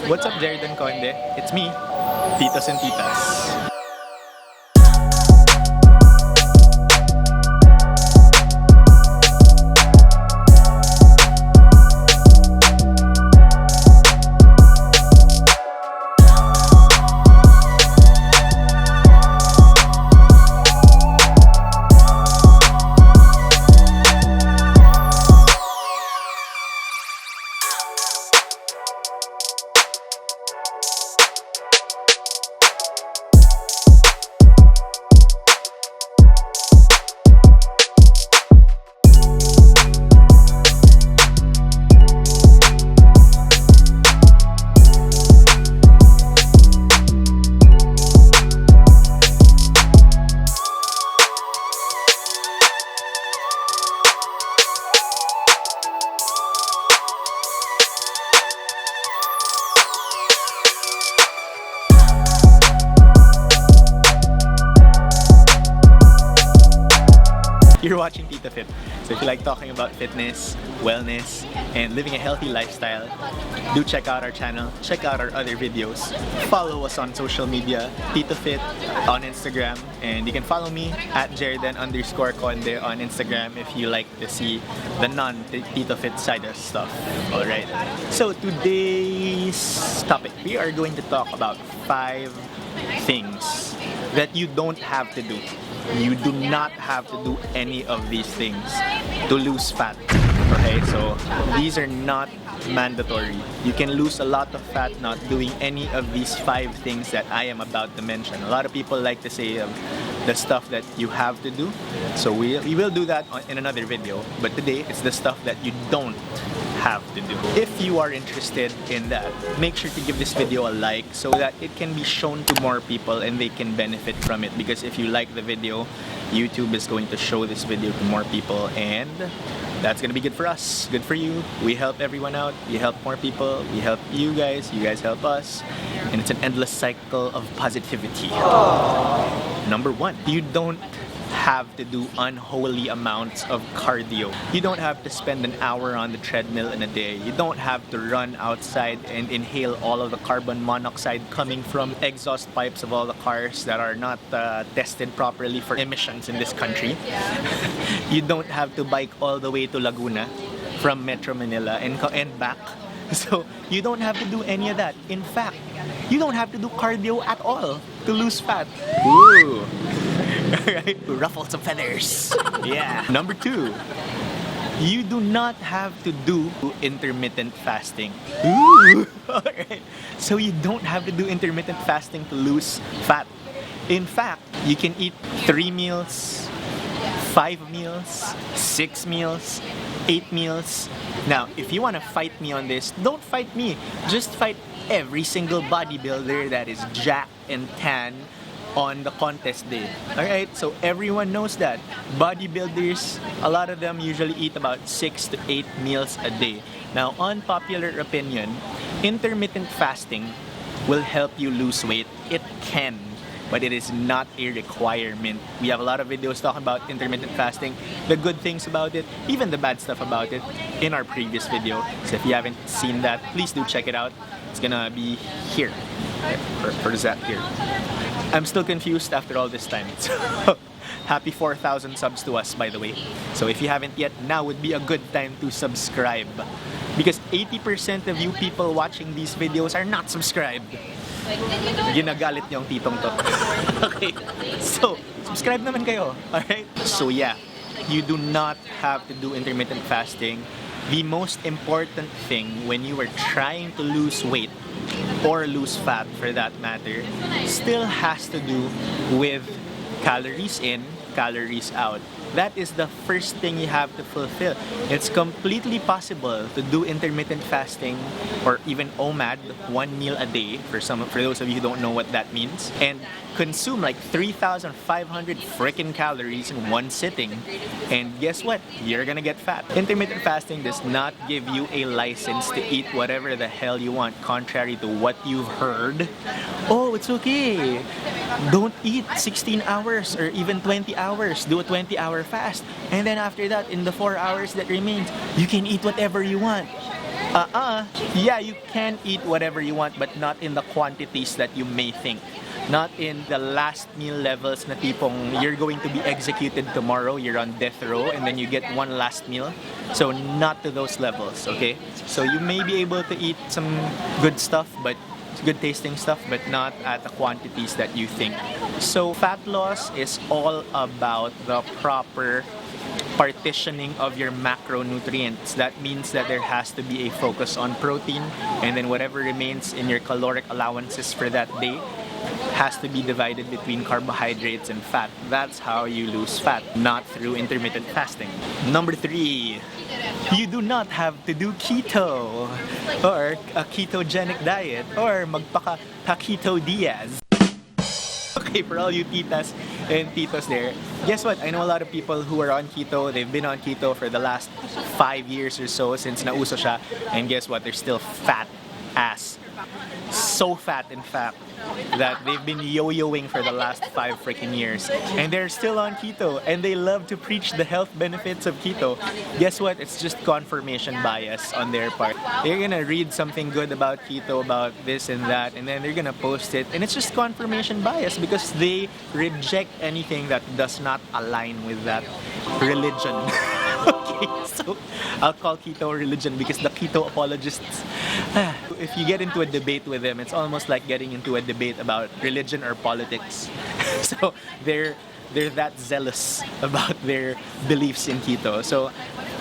What's up, Jeridan Conde? It's me, Titos and Titas. You're watching TitoFit. So if you like talking about fitness, wellness, and living a healthy lifestyle, do check out our channel, check out our other videos. Follow us on social media, TitoFit on Instagram, and you can follow me at Jeridan_Conde on Instagram if you like to see the non-TitoFit side of stuff. Alright, so today's topic, we are going to talk about 5 things that you don't have to do. You do not have to do any of these things to lose fat. Okay, so these are not mandatory. You can lose a lot of fat not doing any of these 5 things that I am about to mention. A lot of people like to say the stuff that you have to do. So we will do that in another video. But today, it's the stuff that you don't have to do. If you are interested in that, make sure to give this video a like so that it can be shown to more people and they can benefit from it. Because if you like the video, YouTube is going to show this video to more people, and that's gonna be good for us, good for you. We help everyone out, we help more people, we help you guys help us, and it's an endless cycle of positivity. Number 1, you don't have to do unholy amounts of cardio. You don't have to spend an hour on the treadmill in a day. You don't have to run outside and inhale all of the carbon monoxide coming from exhaust pipes of all the cars that are not tested properly for emissions in this country. You don't have to bike all the way to Laguna from Metro Manila and back. So you don't have to do any of that. In fact, you don't have to do cardio at all to lose fat. Ooh. Right? Ruffle some feathers. Yeah. Number 2, you do not have to do intermittent fasting. Ooh. Alright. So you don't have to do intermittent fasting to lose fat. In fact, you can eat 3 meals, 5 meals, 6 meals, 8 meals. Now, if you want to fight me on this, don't fight me. Just fight every single bodybuilder that is jacked and tan on the contest day. Alright, so everyone knows that bodybuilders, a lot of them usually eat about 6 to 8 meals a day. Now, unpopular opinion, intermittent fasting will help you lose weight. It can, but it is not a requirement. We have a lot of videos talking about intermittent fasting, the good things about it, even the bad stuff about it in our previous video. So if you haven't seen that, please do check it out. It's gonna be here. Or is that here? I'm still confused after all this time. So, happy 4,000 subs to us, by the way. So if you haven't yet, now would be a good time to subscribe. Because 80% of you people watching these videos are not subscribed. Ginagalit yung titong to. Okay, so subscribe naman kayo, alright? So yeah, you do not have to do intermittent fasting. The most important thing when you are trying to lose weight, or lose fat for that matter, still has to do with calories in, calories out. That is the first thing you have to fulfill. It's completely possible to do intermittent fasting or even OMAD, 1 meal a day, for those of you who don't know what that means, and consume like 3,500 freaking calories in one sitting. And guess what? You're gonna get fat. Intermittent fasting does not give you a license to eat whatever the hell you want, contrary to what you've heard. Oh, it's okay. Don't eat 16 hours or even 20 hours. Do a 20-hour fast. And then after that, in the 4 hours that remains, you can eat whatever you want. Yeah, you can eat whatever you want, but not in the quantities that you may think. Not in the last meal levels na tipong you're going to be executed tomorrow, you're on death row, and then you get one last meal. So not to those levels, okay? So you may be able to eat some good stuff, but good tasting stuff, but not at the quantities that you think. So fat loss is all about the proper partitioning of your macronutrients. That means that there has to be a focus on protein, and then whatever remains in your caloric allowances for that day has to be divided between carbohydrates and fat. That's how you lose fat, not through intermittent fasting. Number 3, you do not have to do keto or a ketogenic diet or magpaka-taquito Diaz. Okay, for all you titas and titos there, guess what? I know a lot of people who are on keto. They've been on keto for the last 5 years or so since nauso siya. And guess what? They're still fat ass. So fat, in fact, that they've been yo-yoing for the last 5 freaking years. And they're still on keto. And they love to preach the health benefits of keto. Guess what? It's just confirmation bias on their part. They're gonna read something good about keto, about this and that, and then they're gonna post it. And it's just confirmation bias because they reject anything that does not align with that religion. Okay, so I'll call keto religion because the keto apologists, if you get into a debate with them, it's almost like getting into a debate about religion or politics. So they're that zealous about their beliefs in keto. So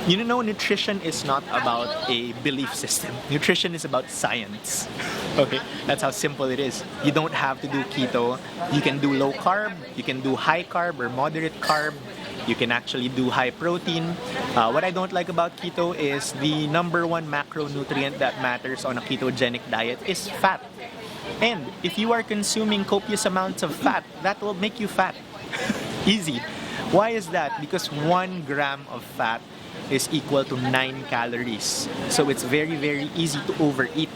you know, nutrition is not about a belief system. Nutrition is about science. Okay, that's how simple it is. You don't have to do keto. You can do low carb, you can do high carb or moderate carb. You can actually do high protein. What I don't like about keto is the number one macronutrient that matters on a ketogenic diet is fat. And if you are consuming copious amounts of fat, that will make you fat. Easy. Why is that? Because 1 gram of fat is equal to 9 calories. So it's very, very easy to overeat.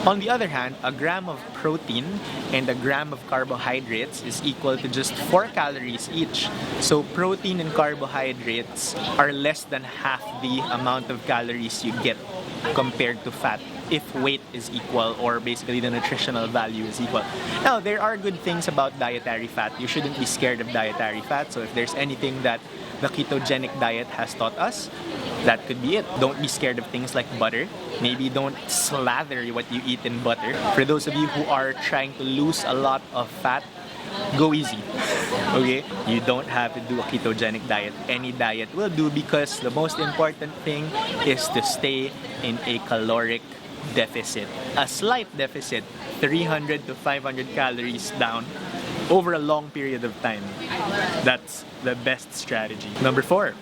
On the other hand, a gram of protein and a gram of carbohydrates is equal to just 4 calories each. So protein and carbohydrates are less than half the amount of calories you get compared to fat if weight is equal, or basically the nutritional value is equal. Now, there are good things about dietary fat. You shouldn't be scared of dietary fat. So if there's anything that the ketogenic diet has taught us, that could be it. Don't be scared of things like butter. Maybe don't slather what you eat in butter. For those of you who are trying to lose a lot of fat, go easy. Okay? You don't have to do a ketogenic diet. Any diet will do, because the most important thing is to stay in a caloric deficit. A slight deficit, 300 to 500 calories down over a long period of time. That's the best strategy. Number 4.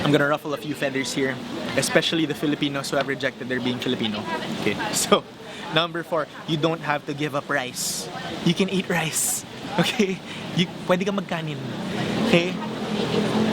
I'm gonna ruffle a few feathers here, especially the Filipinos who have rejected their being Filipino. Okay, so number 4, you don't have to give up rice. You can eat rice. Okay? Pwede kang magkanin. Okay?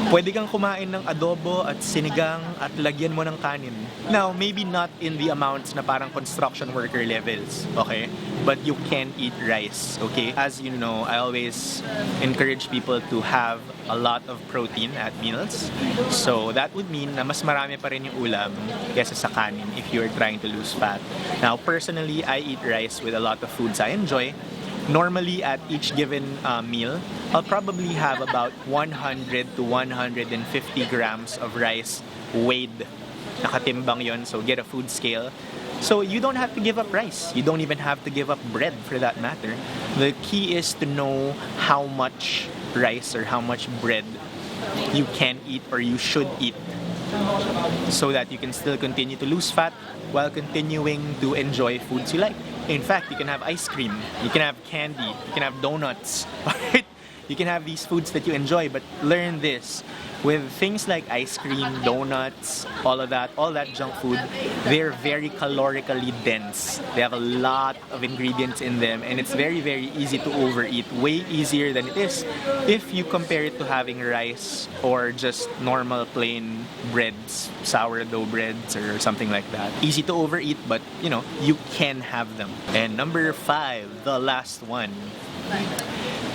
Pwede kang kumain ng adobo at sinigang at lagyan mo ng kanin. Now, maybe not in the amounts na parang construction worker levels, okay? But you can eat rice, okay? As you know, I always encourage people to have a lot of protein at meals. So that would mean na mas marami pa rin yung ulam kesa sa kanin if you're trying to lose fat. Now, personally, I eat rice with a lot of foods I enjoy. Normally, at each given meal, I'll probably have about 100 to 150 grams of rice weighed. Nakatimbang yon, so get a food scale. So you don't have to give up rice. You don't even have to give up bread for that matter. The key is to know how much rice or how much bread you can eat or you should eat, so that you can still continue to lose fat while continuing to enjoy foods you like. In fact, you can have ice cream, you can have candy, you can have donuts, right? You can have these foods that you enjoy, but learn this. With things like ice cream, donuts, all that junk food, they're very calorically dense. They have a lot of ingredients in them, and it's very, very easy to overeat. Way easier than it is if you compare it to having rice or just normal plain breads, sourdough breads or something like that. Easy to overeat, but you know, you can have them. And number 5, the last one.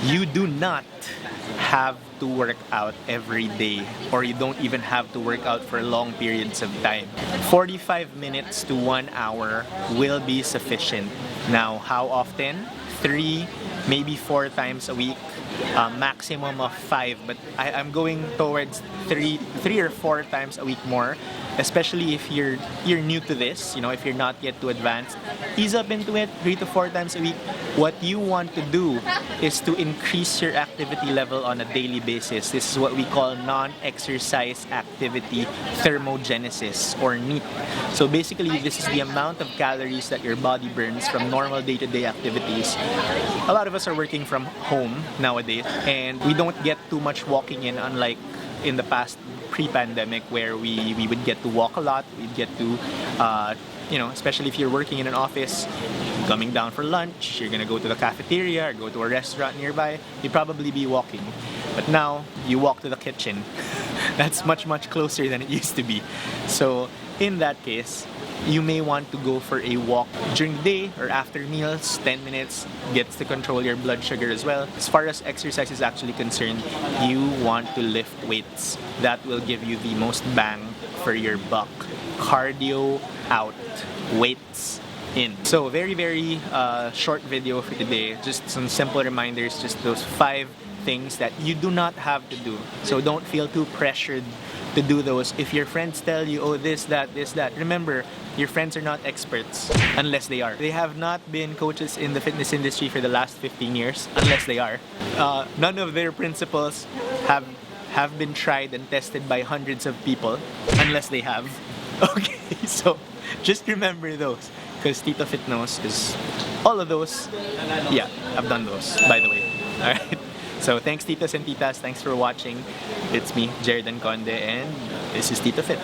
You do not have to work out every day, or you don't even have to work out for long periods of time. 45 minutes to 1 hour will be sufficient. Now, how often? 3, maybe 4 times a week. Maximum of 5, but I'm going towards 3 or 4 times a week more, especially if you're new to this, if you're not yet too advanced. Ease up into it, 3 to 4 times a week. What you want to do is to increase your activity level on a daily basis. This is what we call non-exercise activity thermogenesis, or NEAT. So basically, this is the amount of calories that your body burns from normal day-to-day activities. A lot of us are working from home nowadays, and we don't get too much walking in, unlike in the past pre-pandemic, where we would get to walk a lot. We'd get to, especially if you're working in an office, coming down for lunch, you're gonna go to the cafeteria or go to a restaurant nearby, you'd probably be walking. But now, you walk to the kitchen. That's much, much closer than it used to be. So, in that case, you may want to go for a walk during the day or after meals. 10 minutes gets to control your blood sugar as well. As far as exercise is actually concerned, you want to lift weights. That will give you the most bang for your buck. Cardio out, weights in. So very, very short video for today. Just some simple reminders, just those 5 things that you do not have to do. So don't feel too pressured to do those. If your friends tell you, oh, this, that, remember, your friends are not experts unless they are. They have not been coaches in the fitness industry for the last 15 years unless they are. None of their principles have been tried and tested by hundreds of people unless they have. Okay, so just remember those, because TitoFit knows is all of those. Yeah, I've done those, by the way. Alright. So thanks titos and titas, thanks for watching. It's me, Jared Conde, and this is TitoFit.